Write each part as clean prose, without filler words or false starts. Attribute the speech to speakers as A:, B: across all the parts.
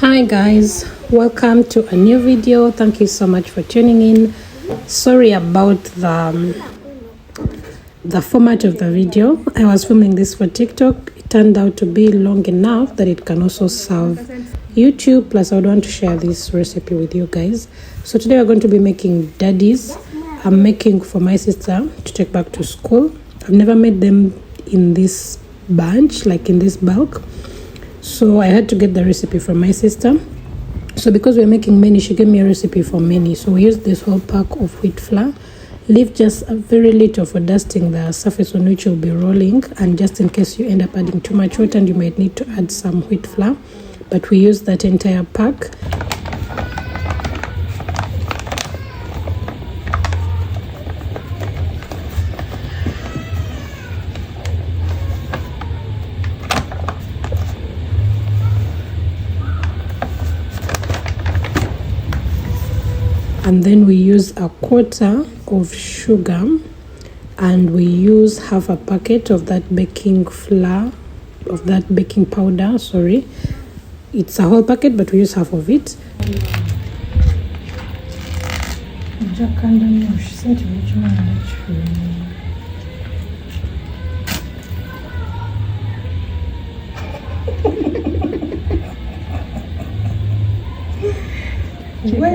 A: Hi guys, welcome to a new video. Thank you so much for tuning in. Sorry about the format of the video. I was filming this for TikTok. It turned out to be long enough that it can also serve YouTube, plus I would want to share this recipe with you guys. So today we're going to be making daddies. I'm making for my sister to take back to school. I've never made them in this bunch, like in this bulk, so I had to get the recipe from my sister. So because we're making many, she gave me a recipe for many. So we used this whole pack of wheat flour. Leave just a very little for dusting the surface on which you'll be rolling, and just in case you end up adding too much water and you might need to add some wheat flour, but we used that entire pack. And then we use a quarter of sugar, and we use half a packet of that baking flour, of that baking powder, sorry. It's a whole packet, but we use half of it.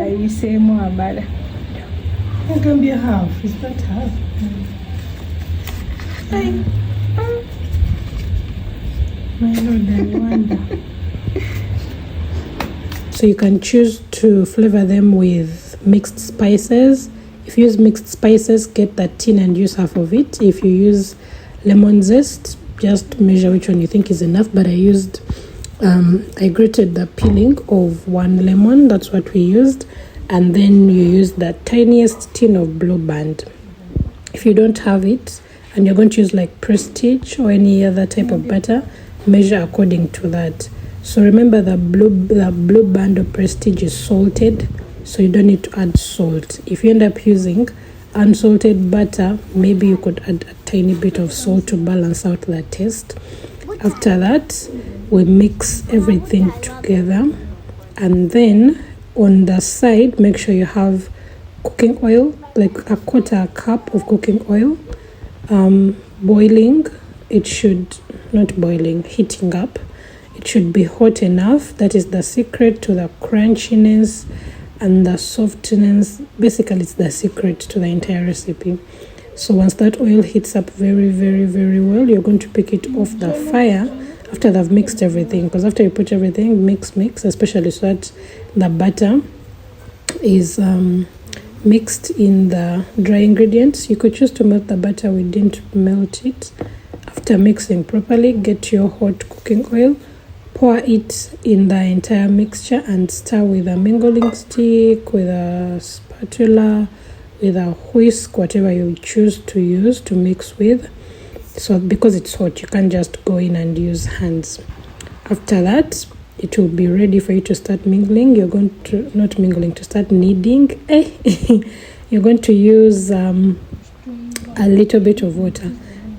B: You say more about it.
A: It can be a half. It's not half. My Lord, I wonder. So you can choose to flavor them with mixed spices. If you use mixed spices, get that tin and use half of it. If you use lemon zest, just measure which one you think is enough. But I grated the peeling of one lemon. That's what we used. And then you use the tiniest tin of Blue Band. If you don't have it and you're going to use like Prestige or any other type of butter, measure according to that. So remember, the blue Band or Prestige is salted, so you don't need to add salt. If you end up using unsalted butter, maybe you could add a tiny bit of salt to balance out the taste. After that, we mix everything together, and then on the side, make sure you have cooking oil, like a quarter cup of cooking oil, boiling. It should not boiling, heating up. It should be hot enough. That is the secret to the crunchiness and the softness. Basically, it's the secret to the entire recipe. So once that oil heats up very, very, very well, you're going to pick it off the fire after they've mixed everything, because after you put everything, mix, especially so that the butter is mixed in the dry ingredients. You could choose to melt the butter. We didn't melt it. After mixing properly, get your hot cooking oil, pour it in the entire mixture, and stir with a mingling stick, with a spatula, with a whisk, whatever you choose to use to mix with. So because it's hot, you can't just go in and use hands. After that, it will be ready for you to start mingling. You're going to, not mingling, to start kneading. You're going to use a little bit of water.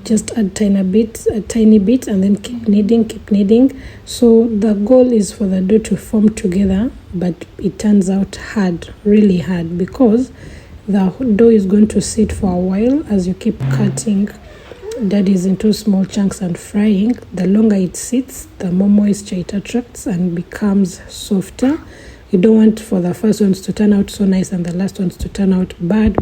A: Just add a tiny bit, and then keep kneading. So the goal is for the dough to form together, but it turns out hard, really hard, because the dough is going to sit for a while as you keep cutting daddies into small chunks and frying. The longer it sits, the more moisture it attracts and becomes softer. You don't want for the first ones to turn out so nice and the last ones to turn out bad.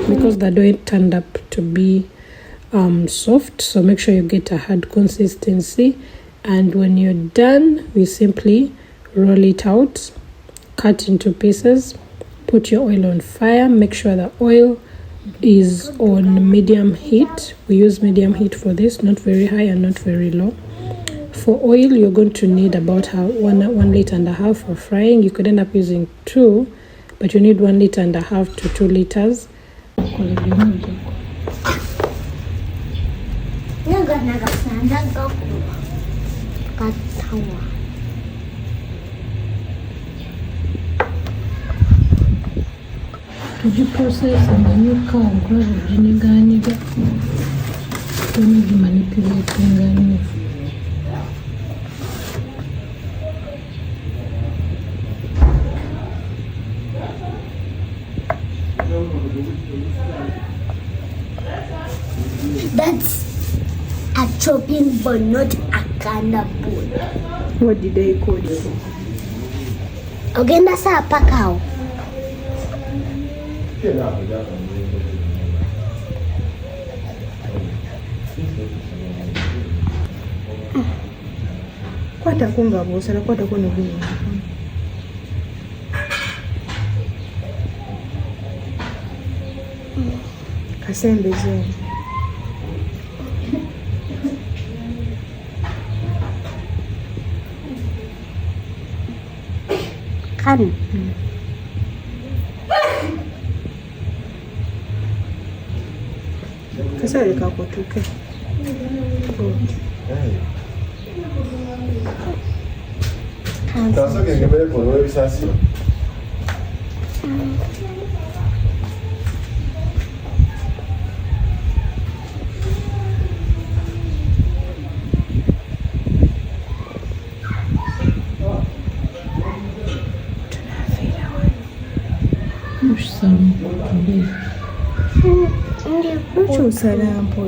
A: Because the dough turned up to be soft, so make sure you get a hard consistency. And when you're done, we simply roll it out, cut into pieces, put your oil on fire. Make sure the oil is on medium heat. We use medium heat for this, not very high and not very low. For oil, you're going to need about 1.5 liters for frying. You could end up using 2, but you need 1.5 liters to 2 liters. Process and then you can grab vinegar and manipulate and
C: that's a chopping board, not a kanda board.
B: What did they call it?
C: Ogenda saa pakao.
B: Kwata kunga bosala kwata kono guno. Kasembeze.
C: Kan.
B: Kasale kakotuke.
D: Tansa che mi telefono dove bisassi.
B: Mucho salampo.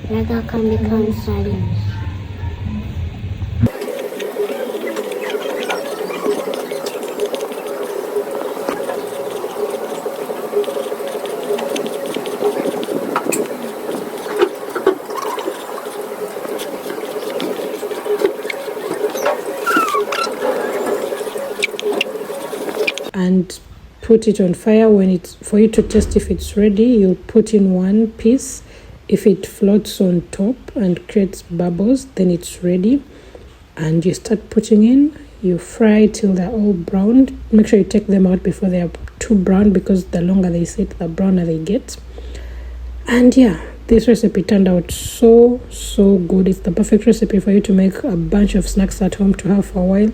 C: Naga kambi kansari.
A: and put it on fire. When it's for you to test if it's ready, you put in one piece. If it floats on top and creates bubbles, then it's ready, and you start putting in. You fry till they're all browned. Make sure you take them out before they are too brown, because the longer they sit, the browner they get. And yeah, this recipe turned out so good. It's the perfect recipe for you to make a bunch of snacks at home to have for a while.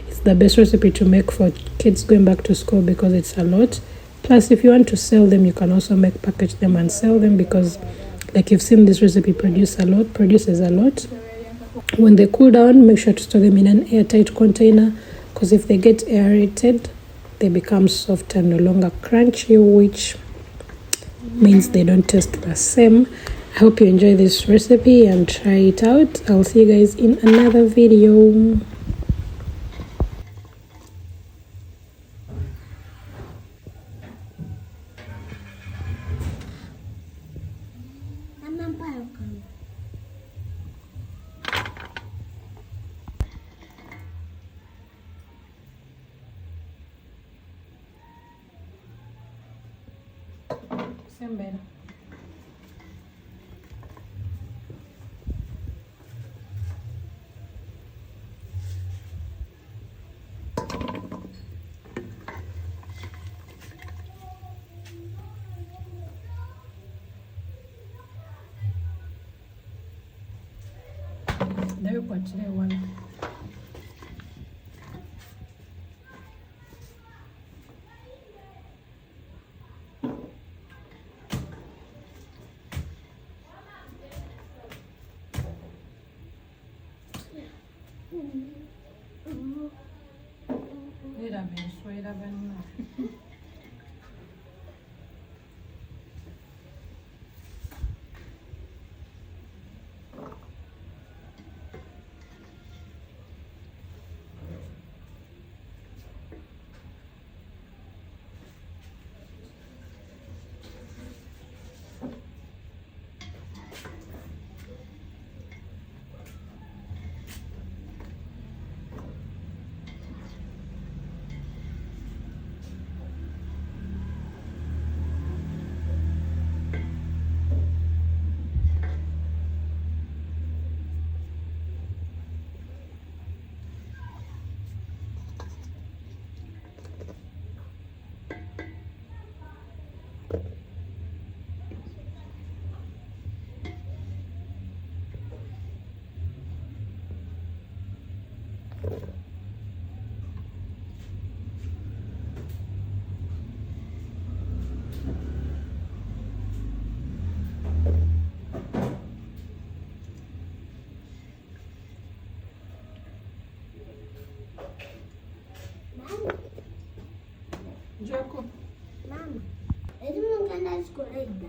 A: It's the best recipe to make for kids going back to school because it's a lot. Plus, if you want to sell them, you can also package them and sell them, because like you've seen, this recipe produces a lot. When they cool down, make sure to store them in an airtight container, because if they get aerated, they become soft and no longer crunchy, which means they don't taste the same. I hope you enjoy this recipe and try it out. I'll see you guys in another video. Sembera. Deve partir one. Jacob.
C: Mama, eti Muganda zikola edda.